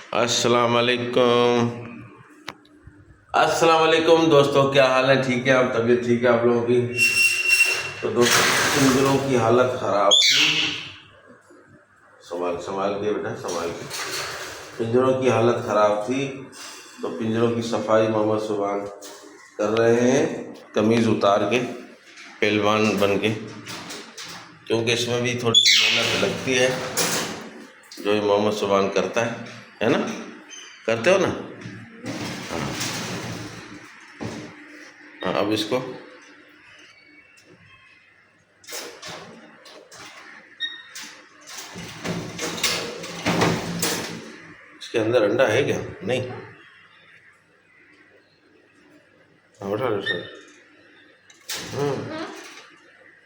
अस्सलाम वालेकुम। अस्सलाम वालेकुम दोस्तों, क्या हाल है? ठीक है आप? तबीयत ठीक है आप लोगों की? तो दोस्तों, पिंजरों की हालत ख़राब थी। संभाल संभाल के बेटा, संभाल के। पिंजरों की हालत ख़राब थी तो पिंजरों की सफाई मोहम्मद सुभान कर रहे हैं, कमीज़ उतार के, पहलवान बन के, क्योंकि इसमें भी थोड़ी सी मेहनत लगती है जो ये मोहम्मद सुभान करता है ना? करते हो ना? हाँ, अब इसको इसके अंदर अंडा है क्या? नहीं। हाँ, उठा लो सर।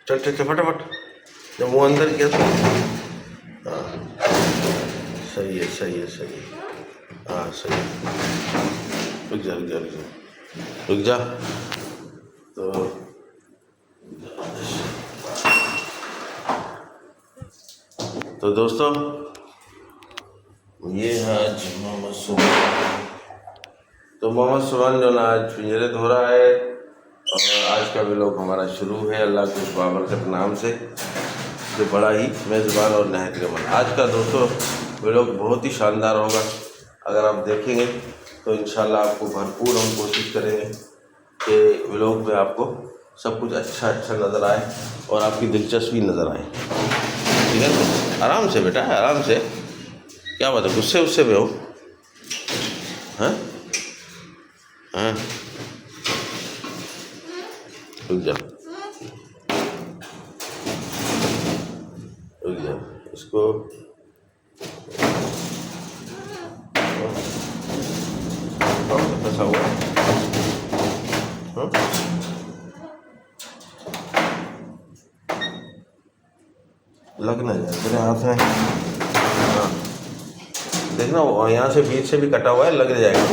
चल चल चल फटाफट, जब मुँह अंदर किया तो। हाँ, सही है सही है सही है। हाँ सही है। रुक जा रुक जा रुक जा रुक जा। तो दोस्तों, ये है आज मोहम्मद सुभान। तो मोहम्मद सुभान जो ना आज पिंजरे धो रहा है और आज का व्लॉग हमारा शुरू है अल्लाह के उस बाबरकत नाम से, जो बड़ा ही मेज़बान और नहायत रमन। आज का दोस्तों व्लॉग बहुत ही शानदार होगा। अगर आप देखेंगे तो इंशाल्लाह आपको भरपूर हम कोशिश करेंगे कि व्लॉग में आपको सब कुछ अच्छा अच्छा नज़र आए और आपकी दिलचस्पी नज़र आए। ठीक है? तो आराम से बेटा, आराम से। क्या बात है, गुस्से उससे में हो? हाँ हाँ, रुक जा रुक जा इसको। फंसा हुआ है। हाँ? लग ना जाए तेरे हाथ में। हाँ, देखना वो यहाँ से बीच से भी कटा हुआ है, लग जाएगा।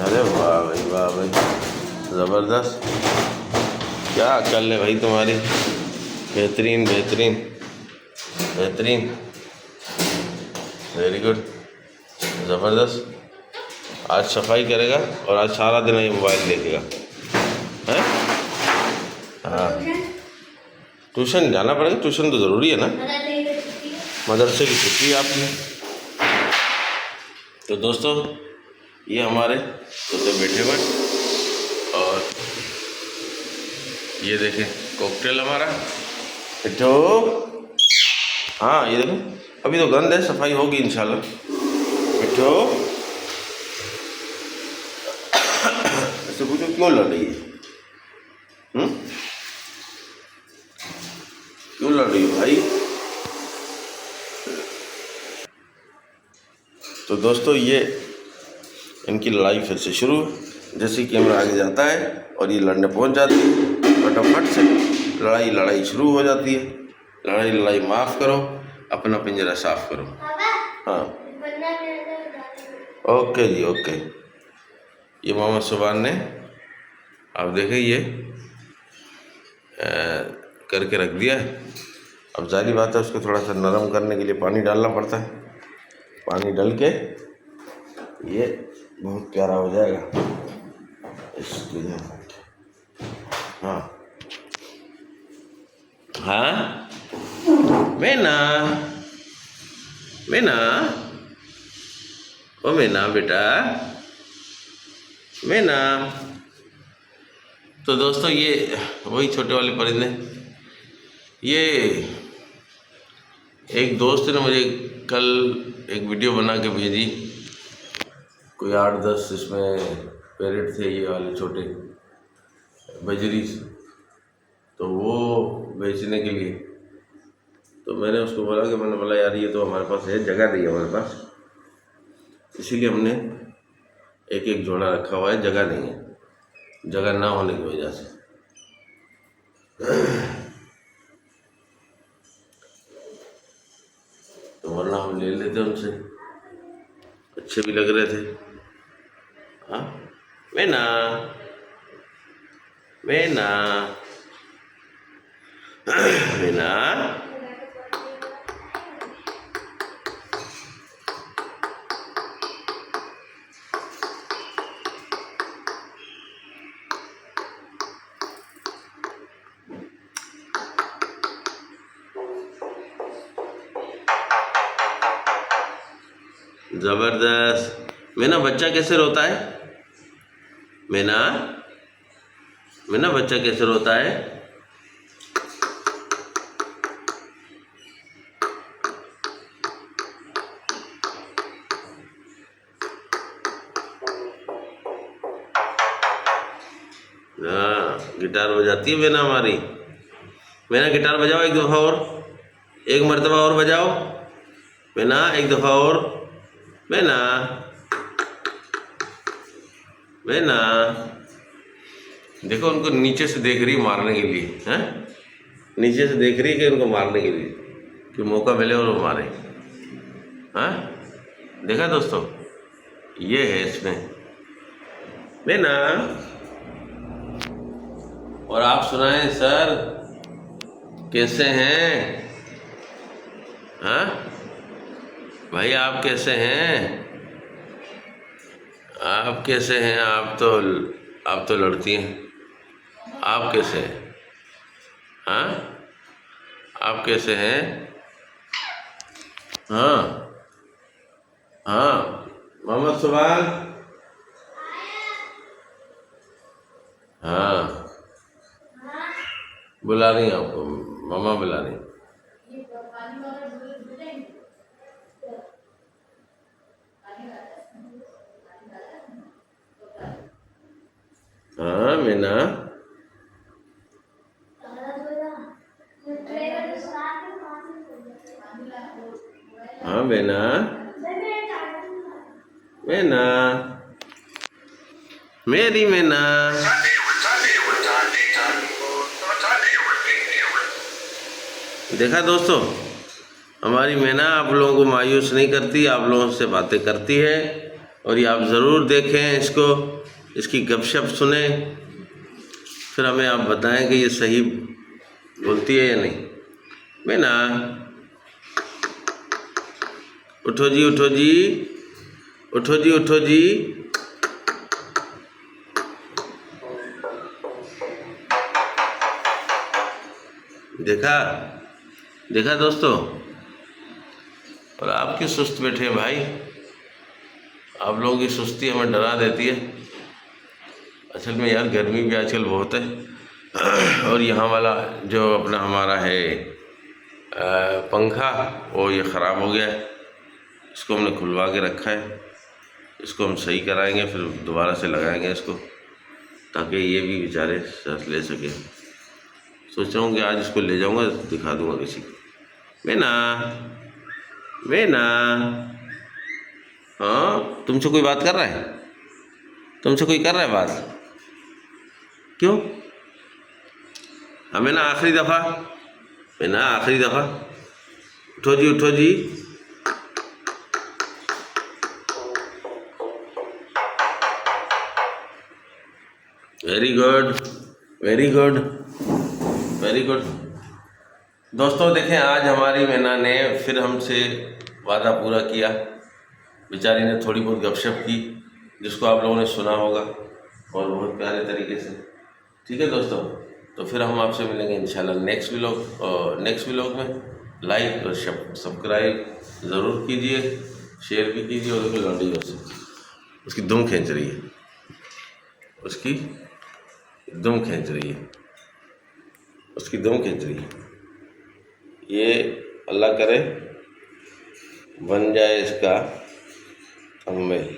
अरे वाह भाई, वाह भाई, ज़बरदस्त। क्या अक्ल है भाई तुम्हारी, बेहतरीन बेहतरीन बेहतरीन, वेरी गुड, ज़बरदस्त। आज सफाई करेगा और आज सारा दिन ये मोबाइल देखेगा, हैं? हाँ, ट्यूशन जाना पड़ेगा, ट्यूशन तो ज़रूरी है ना, मदरसे की छुट्टी है आपकी। तो दोस्तों, ये हमारे दोस्तों बैठे हुए और ये देखें कॉकटेल हमारा जो, हाँ ये देखें, अभी तो गंद है, सफाई होगी इंशाल्लाह। बैठो, ऐसे पूछो क्यों लड़ रही है? क्यों लड़ रही हो भाई? तो दोस्तों, ये इनकी लड़ाई फिर से शुरू। जैसे कैमरा आगे जाता है और ये लड़ने पहुंच जाती है, फटाफट से लड़ाई शुरू हो जाती है। लड़ाई माफ़ करो, अपना पिंजरा साफ करो। हाँ, ओके जी ओके। ये मोहम्मद सुभान ने, आप देखें, ये करके रख दिया है। अब जारी बात है, उसको थोड़ा सा नरम करने के लिए पानी डालना पड़ता है। पानी डाल के ये बहुत प्यारा हो जाएगा इसके लिए। हाँ हाँ, मैना मैना, ओ मैना बेटा, मैना। तो दोस्तों, ये वही छोटे वाले परिंदे। ये एक दोस्त ने मुझे कल एक वीडियो बना के भेजी, कोई 8-10 इसमें पैरेट थे, ये वाले छोटे बजरी, तो वो बेचने के लिए। तो मैंने उसको बोला यार, ये तो हमारे पास है, जगह नहीं है हमारे पास, इसीलिए हमने एक एक जोड़ा रखा हुआ है। जगह नहीं है, जगह ना होने की वजह से। तो वरना हम ले लेते उनसे, अच्छे भी लग रहे थे। हाँ, मैना मैना मैना, जबरदस्त। मैना बच्चा कैसे रोता है? मैना मैना बच्चा कैसे रोता है? हाँ, गिटार बजाती है मैना हमारी। मैना गिटार बजाओ एक दफ़ा और, एक मर्तबा और बजाओ मैना, एक दफ़ा और मैना। मैना देखो, उनको नीचे से देख रही है मारने के लिए, हैं? नीचे से देख रही है कि उनको मारने के लिए, कि मौका मिले और वो मारे। हाँ, देखा दोस्तों, ये है इसमें मैना। और आप सुनाएं सर, कैसे हैं? हाँ भाई, आप कैसे हैं? आप कैसे हैं? आप तो लड़ती हैं। आप कैसे हैं? हाँ, आप कैसे हैं? हाँ हाँ, मोहम्मद सुभान। हाँ, बुला रही आपको, मामा बुला रही। हाँ मीना, हाँ मीना, मीना, मेरी मीना। देखा दोस्तों, हमारी मैना आप लोगों को मायूस नहीं करती, आप लोगों से बातें करती है। और ये आप ज़रूर देखें इसको, इसकी गपशप सुने, फिर हमें आप बताएं कि ये सही बोलती है या नहीं। मैना, उठो जी, उठो जी, उठो जी, उठो जी। देखा देखा दोस्तों। और आप क्यों सुस्त बैठे हैं भाई? आप लोगों की सुस्ती हमें डरा देती है। असल में यार, गर्मी भी आजकल बहुत है। और यहाँ वाला जो अपना हमारा है पंखा, वो ये ख़राब हो गया है। इसको हमने खुलवा के रखा है, इसको हम सही कराएंगे, फिर दोबारा से लगाएंगे इसको, ताकि ये भी बेचारे सांस ले सके। सोच रहा हूँ कि आज इसको ले जाऊँगा, दिखा दूँगा किसी को। मैना, मैना, हाँ, तुमसे कोई बात कर रहा है? तुमसे कोई कर रहा है बात? क्यों? हमें ना आखिरी दफ़ा, मैना आखिरी दफ़ा, उठो जी, उठो जी। Very good, very good, very good. दोस्तों देखें, आज हमारी मैना ने फिर हमसे वादा पूरा किया। बेचारी ने थोड़ी बहुत गपशप की, जिसको आप लोगों ने सुना होगा, और बहुत प्यारे तरीके से। ठीक है दोस्तों, तो फिर हम आपसे मिलेंगे इंशाल्लाह नेक्स्ट व्लॉग। और नेक्स्ट व्लॉग में लाइक और सब्सक्राइब ज़रूर कीजिए, शेयर भी कीजिए। और उसकी लौंडी उसकी दुम खींच रही है, उसकी दुम खींच रही है, उसकी दुम खींच रही है। ये अल्लाह करे बन जाए इसका थंबनेल।